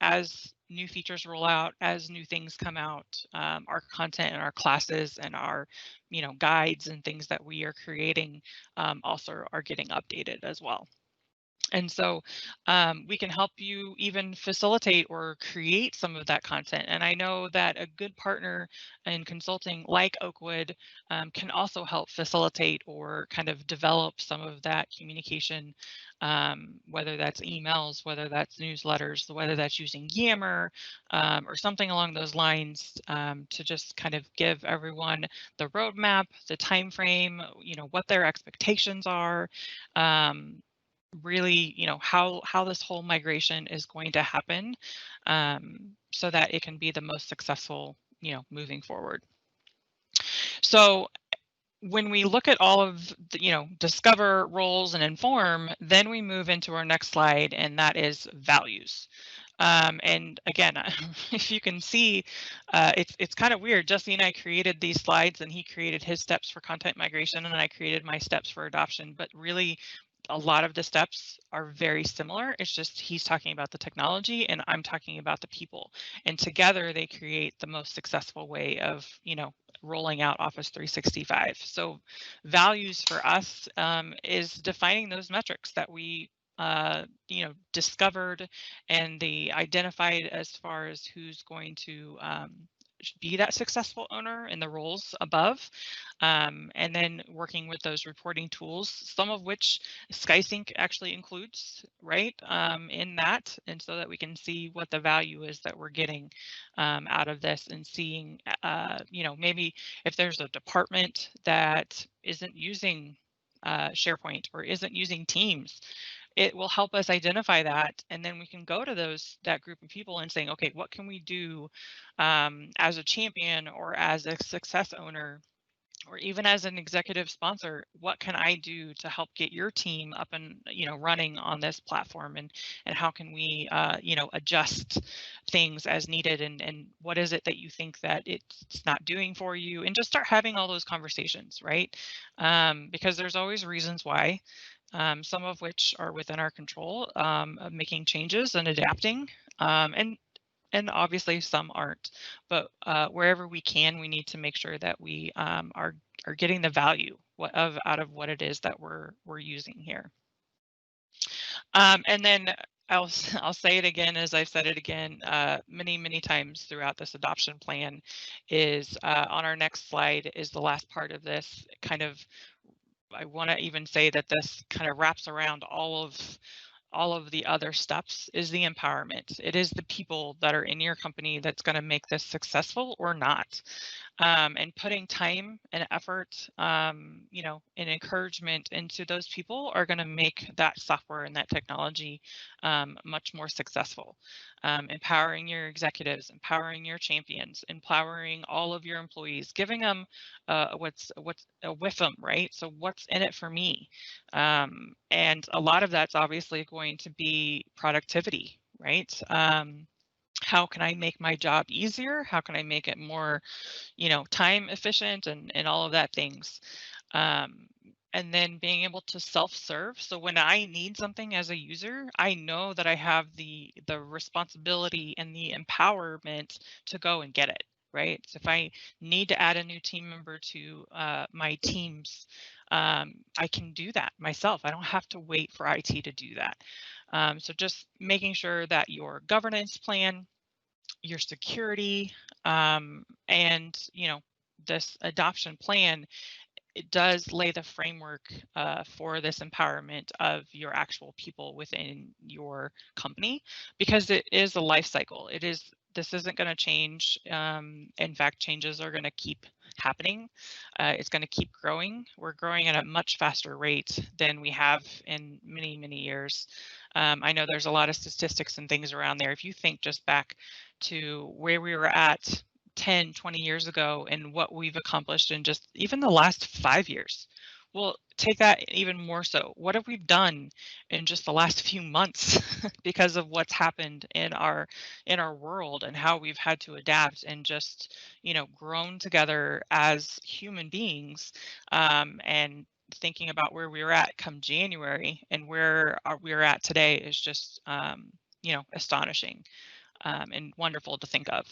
as new features roll out, as new things come out, our content and our classes and our guides and things that we are creating also are getting updated as well. And so we can help you even facilitate or create some of that content. And I know that a good partner in consulting like Oakwood can also help facilitate or kind of develop some of that communication, whether that's emails, whether that's newsletters, whether that's using Yammer or something along those lines, to just kind of give everyone the roadmap, the time frame, what their expectations are. Really, how this whole migration is going to happen, so that it can be the most successful, moving forward. So when we look at all of the, discover, roles, and inform, then we move into our next slide, and that is values. And again, if you can see, it's kind of weird. Jesse and I created these slides, and he created his steps for content migration, and I created my steps for adoption. But really, a lot of the steps are very similar. It's just he's talking about the technology and I'm talking about the people. And together they create the most successful way of, rolling out Office 365. So values for us is defining those metrics that we discovered and they identified as far as who's going to be that successful owner in the roles above, and then working with those reporting tools, some of which SkySync actually includes, right, in that, and so that we can see what the value is that we're getting out of this, and seeing, maybe if there's a department that isn't using SharePoint or isn't using Teams, it will help us identify that, and then we can go to that group of people and saying, okay, what can we do as a champion or as a success owner or even as an executive sponsor? What can I do to help get your team up and running on this platform, and how can we adjust things as needed, and what is it that you think that it's not doing for you, and just start having all those conversations, right? Because there's always reasons why. Some of which are within our control, of making changes and adapting, and obviously some aren't. But wherever we can, we need to make sure that we are getting the value out of what it is that we're using here. And then I'll say it again, as I've said it again many times throughout this adoption plan, is on our next slide is the last part of this kind of. I want to even say that this kind of wraps around all of the other steps, is the empowerment. It is the people that are in your company that's going to make this successful or not. And putting time and effort, and encouragement into those people are going to make that software and that technology much more successful. Empowering your executives, empowering your champions, empowering all of your employees, giving them what's with them, right? So what's in it for me? And a lot of that's obviously going to be productivity, right? How can I make my job easier? How can I make it more, time efficient, and all of that things? And then being able to self-serve. So when I need something as a user, I know that I have the responsibility and the empowerment to go and get it, right? So if I need to add a new team member to my teams, I can do that myself. I don't have to wait for IT to do that. So just making sure that your governance plan, your security, and this adoption plan, it does lay the framework for this empowerment of your actual people within your company, because it is a life cycle. It is this isn't going to change. In fact, changes are going to keep happening. It's going to keep growing. We're growing at a much faster rate than we have in many, many years. I know there's a lot of statistics and things around there. If you think just back to where we were at 10, 20 years ago and what we've accomplished in just even the last 5 years, well, take that even more so. What have we done in just the last few months because of what's happened in our world and how we've had to adapt and just, grown together as human beings, and thinking about where we were at come January and where we're at today is just, astonishing, and wonderful to think of.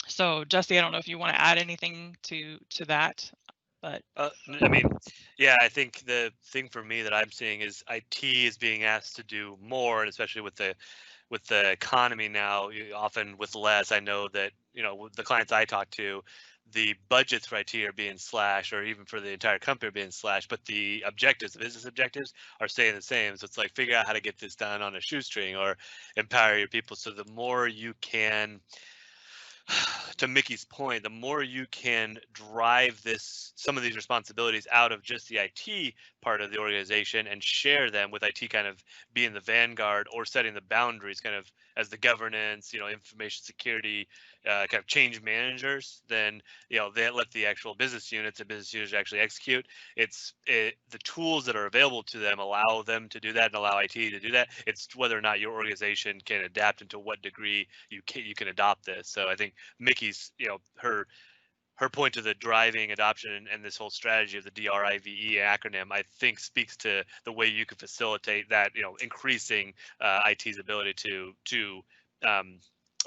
So Jesse, I don't know if you want to add anything to that, but I mean, yeah, I think the thing for me that I'm seeing is IT is being asked to do more, and especially with the economy now, often with less. I know that with the clients I talk to, the budgets for IT are being slashed, or even for the entire company are being slashed, but the objectives, the business objectives, are staying the same. So it's like figure out how to get this done on a shoestring, or empower your people. So the more you can, to Mickey's point, the more you can drive some of these responsibilities out of just the IT part of the organization and share them with IT kind of being the vanguard or setting the boundaries kind of as the governance, information security, kind of change managers, then, they let the actual business units actually execute. The tools that are available to them allow them to do that and allow IT to do that. It's whether or not your organization can adapt and to what degree you can adopt this. So I think Mickey's, her point to the driving adoption and this whole strategy of the DRIVE acronym, I think speaks to the way you can facilitate that, increasing IT's ability to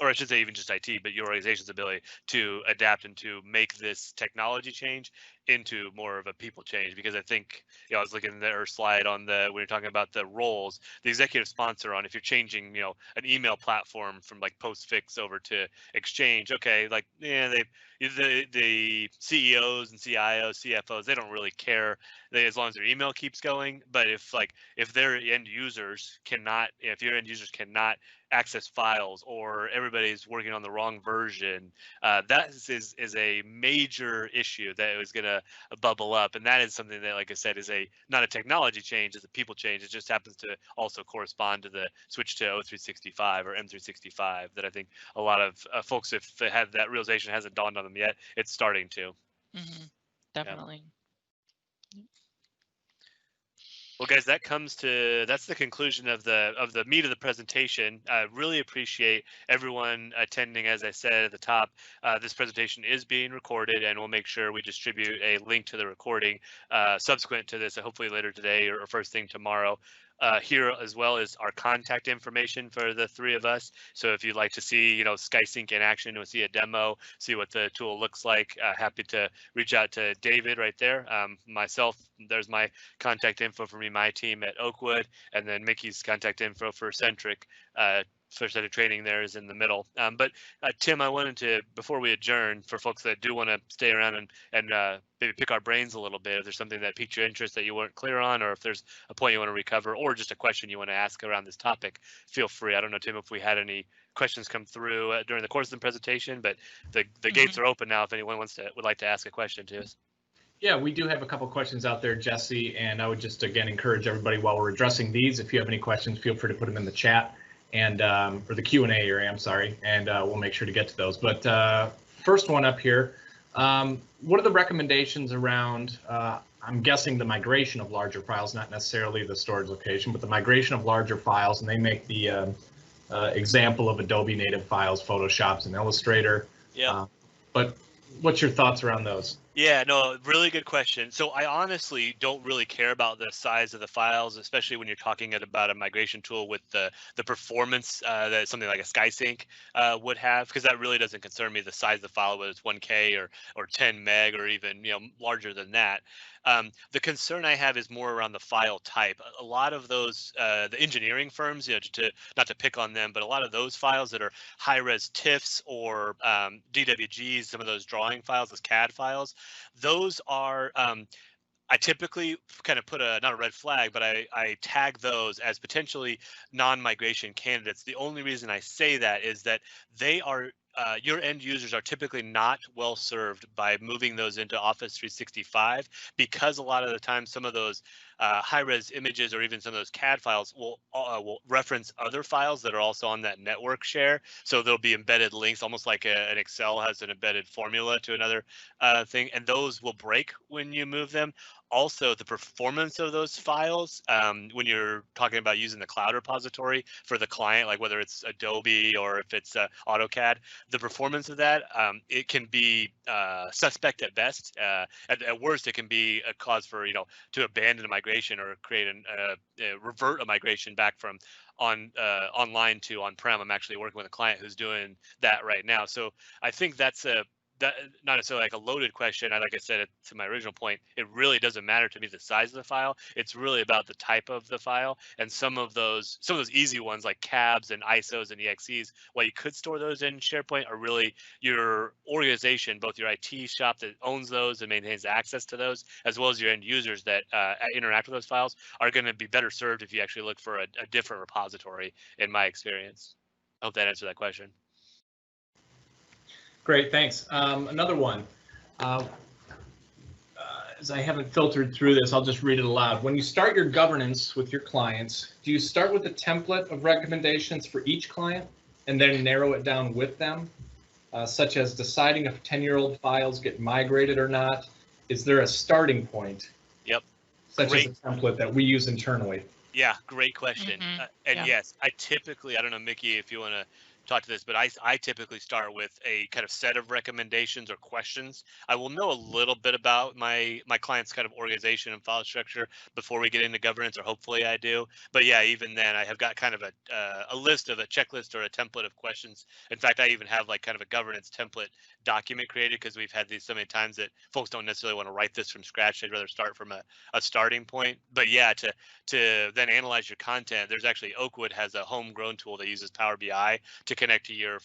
or I should say even just IT, but your organization's ability to adapt and to make this technology change into more of a people change. Because I think, I was looking at their slide on when you're talking about the roles, the executive sponsor on if you're changing, an email platform from like Postfix over to Exchange, okay, like, yeah, the CEOs and CIOs, CFOs, they don't really care as long as their email keeps going. But if their end users cannot, if your end users cannot access files, or everybody's working on the wrong version, that is a major issue that is going to bubble up. And that is something that, like I said, is not a technology change, it's a people change. It just happens to also correspond to the switch to O365 or M365 that I think a lot of folks, if they had that realization hasn't dawned on them yet, it's starting to. Definitely. Yeah. Well, guys, that's the conclusion of the meat of the presentation. I really appreciate everyone attending. As I said at the top, this presentation is being recorded, and we'll make sure we distribute a link to the recording subsequent to this, hopefully later today or first thing tomorrow. Here as well as our contact information for the three of us. So if you'd like to see, SkySync in action or see a demo, see what the tool looks like, happy to reach out to David right there. Myself, there's my contact info for me, my team at Oakwood, and then Mickey's contact info for Centric. First set of training there is in the middle. But Tim, I wanted to, before we adjourn, for folks that do want to stay around and maybe pick our brains a little bit, if there's something that piqued your interest that you weren't clear on, or if there's a point you want to recover, or just a question you want to ask around this topic, feel free. I don't know, Tim, if we had any questions come through during the course of the presentation, but the gates are open now if anyone would like to ask a question to us. Yeah, we do have a couple questions out there, Jesse, and I would just again encourage everybody while we're addressing these, if you have any questions, feel free to put them in the chat and or the Q&A area, I'm sorry, and we'll make sure to get to those. But first one up here, what are the recommendations around, I'm guessing the migration of larger files, not necessarily the storage location, but the migration of larger files, and they make the example of Adobe native files, Photoshops, and Illustrator. Yeah. But what's your thoughts around those? Yeah, no, really good question. So I honestly don't really care about the size of the files, especially when you're talking about a migration tool with the performance that something like a SkySync would have, because that really doesn't concern me, the size of the file, whether it's 1K or 10 meg or even larger than that. The concern I have is more around the file type. A lot of those, the engineering firms, not to pick on them, but a lot of those files that are high-res TIFFs or DWGs, some of those drawing files, those CAD files, those are I typically kind of put not a red flag, but I tag those as potentially non-migration candidates. The only reason I say that is that they are your end users are typically not well served by moving those into Office 365, because a lot of the time some of those high-res images or even some of those CAD files will reference other files that are also on that network share. So there'll be embedded links, almost like an Excel has an embedded formula to another thing, and those will break when you move them. Also, the performance of those files, when you're talking about using the cloud repository for the client, like whether it's Adobe or if it's AutoCAD, the performance of that, it can be suspect at best. At worst, it can be a cause for, to abandon a migration or create revert a migration back from online to on-prem. I'm actually working with a client who's doing that right now. So I think that's not necessarily like a loaded question. Like I said, to my original point, it really doesn't matter to me the size of the file. It's really about the type of the file. And some of those easy ones like cabs and ISOs and EXEs, while you could store those in SharePoint, are really your organization, both your IT shop that owns those and maintains access to those, as well as your end users that interact with those files, are going to be better served if you actually look for a different repository, in my experience. I hope that answered that question. Great, thanks. Another one. As I haven't filtered through this, I'll just read it aloud. When you start your governance with your clients, do you start with a template of recommendations for each client and then narrow it down with them, such as deciding if 10-year-old files get migrated or not? Is there a starting point? Yep. Such as a template that we use internally? Yeah, great question. Yes, I don't know, Mickey, if you want to talk to this, but I typically start with a kind of set of recommendations or questions. I will know a little bit about my client's kind of organization and file structure before we get into governance, or hopefully I do. But yeah, even then I have got kind of a list of a checklist or a template of questions. In fact, I even have like kind of a governance template document created, because we've had these so many times that folks don't necessarily want to write this from scratch. They'd rather start from a starting point. But yeah, to then analyze your content, there's actually Oakwood has a homegrown tool that uses Power BI to connect to your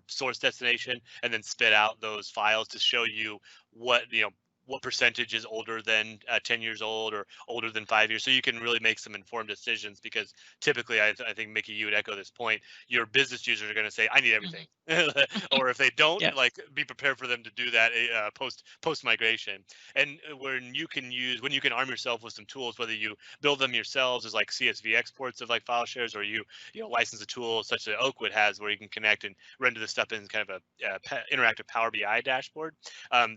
source destination and then spit out those files to show you what percentage is older than 10 years old or older than 5 years, so you can really make some informed decisions. Because typically, I think, Mickey, you would echo this point, your business users are going to say, I need everything. Or if they don't, be prepared for them to do that post migration. And when you can arm yourself with some tools, whether you build them yourselves as like CSV exports of like file shares, or you license a tool such as Oakwood has, where you can connect and render this stuff in kind of a interactive Power BI dashboard,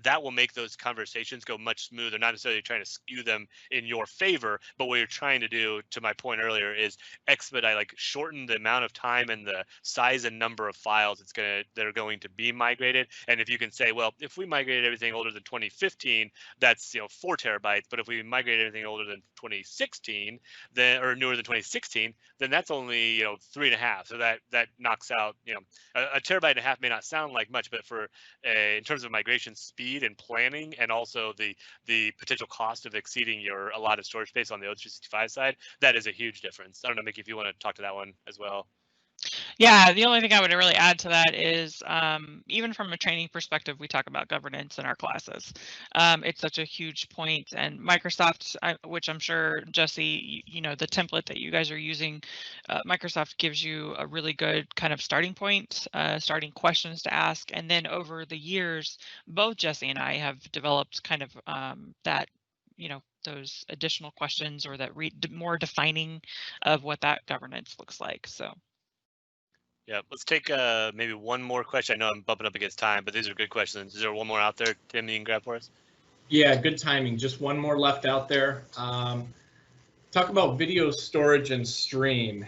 that will make those conversations go much smoother. Not necessarily trying to skew them in your favor, but what you're trying to do, to my point earlier, is expedite, like shorten the amount of time and the size and number of files that are going to be migrated. And if you can say, well, if we migrated everything older than 2015, that's 4 terabytes. But if we migrated everything older than 2016, or newer than 2016, then that's only 3.5. So that knocks out a terabyte and a half may not sound like much, but for in terms of migration speed and planning, and also the potential cost of exceeding your allotted storage space on the O365 side, that is a huge difference. I don't know, Mickey, if you want to talk to that one as well. Yeah, the only thing I would really add to that is even from a training perspective, we talk about governance in our classes. It's such a huge point, and Microsoft, which I'm sure, Jesse, the template that you guys are using, Microsoft gives you a really good kind of starting point, starting questions to ask. And then over the years, both Jesse and I have developed kind of that, those additional questions, or that more defining of what that governance looks like. So. Yeah, let's take maybe one more question. I know I'm bumping up against time, but these are good questions. Is there one more out there, Tim, you can grab for us? Yeah, good timing. Just one more left out there. Talk about video storage and stream.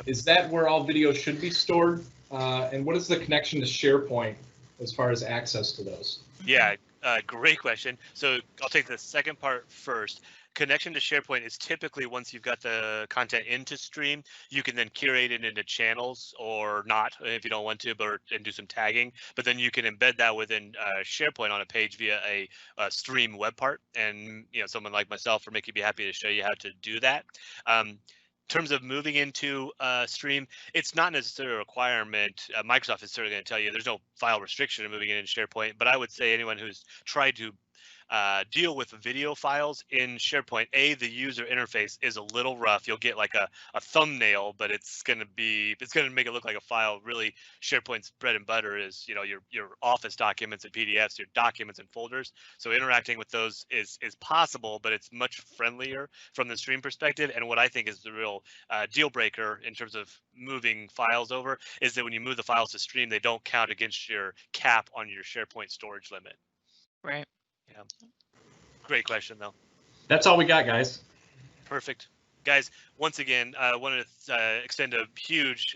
Is that where all video should be stored? And what is the connection to SharePoint as far as access to those? Yeah, great question. So I'll take the second part first. Connection to SharePoint is typically, once you've got the content into Stream, you can then curate it into channels, or not if you don't want to, and do some tagging. But then you can embed that within SharePoint on a page via a Stream web part. And someone like myself or Mickey would be happy to show you how to do that. In terms of moving into Stream, it's not necessarily a requirement. Microsoft is certainly going to tell you there's no file restriction of moving it into SharePoint, but I would say anyone who's tried to deal with video files in SharePoint. The user interface is a little rough. You'll get like a thumbnail, but it's going to make it look like a file. Really, SharePoint's bread and butter is, you know, your Office documents and PDFs, your documents and folders. So interacting with those is possible, but it's much friendlier from the stream perspective. And what I think is the real deal breaker in terms of moving files over is that when you move the files to stream, they don't count against your cap on your SharePoint storage limit. Right. Yeah. Great question, though. That's all we got, guys. Perfect. Guys, once again, I wanted to extend a huge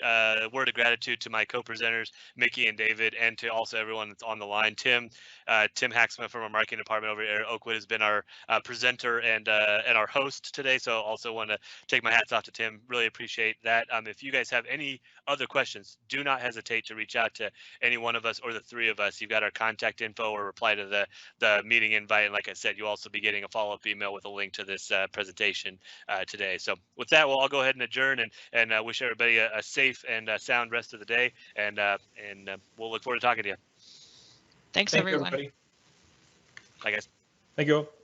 word of gratitude to my co-presenters, Mickey and David, and to also everyone that's on the line. Tim Haxman from our marketing department over here at Oakwood has been our presenter and our host today. So also want to take my hats off to Tim. Really appreciate that. If you guys have any other questions, do not hesitate to reach out to any one of us or the three of us. You've got our contact info or reply to the meeting invite. And like I said, you'll also be getting a follow-up email with a link to this presentation today. So with that, we'll all go ahead and adjourn and wish everybody a safe and sound rest of the day. And we'll look forward to talking to you. Thanks everyone. Everybody. Bye, guys. Thank you all.